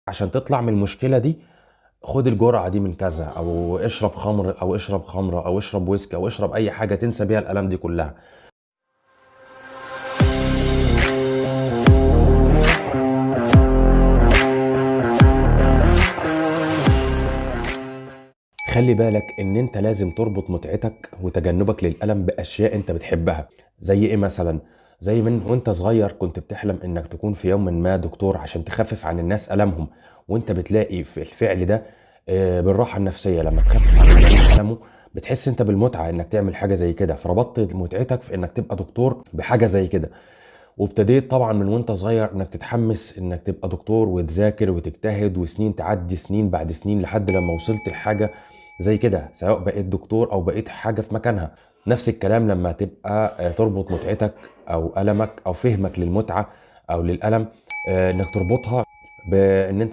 عشان تطلع من المشكله دي خد الجرعه دي من كذا، او اشرب خمر او اشرب خمره او اشرب ويسكي او اشرب اي حاجه تنسى بيها الالم دي كلها. خلي بالك ان انت لازم تربط متعتك وتجنبك للألم بأشياء انت بتحبها. زي ايه مثلا؟ زي من وانت صغير كنت بتحلم انك تكون في يوم ما دكتور عشان تخفف عن الناس ألمهم، وانت بتلاقي في الفعل ده بالراحة النفسية لما تخفف عن الناس ألمه، بتحس انت بالمتعة انك تعمل حاجة زي كده، فربطت متعتك في انك تبقى دكتور بحاجة زي كده. وابتديت طبعا من وانت صغير انك تتحمس انك تبقى دكتور وتذاكر وتجتهد، وسنين تعدي سنين بعد سنين لحد لما وصلت لحاجة زي كده، سواء بقيت دكتور او بقيت حاجة في مكانها. نفس الكلام لما تبقى تربط متعتك او ألمك او فهمك للمتعة او للألم، انك تربطها بان انت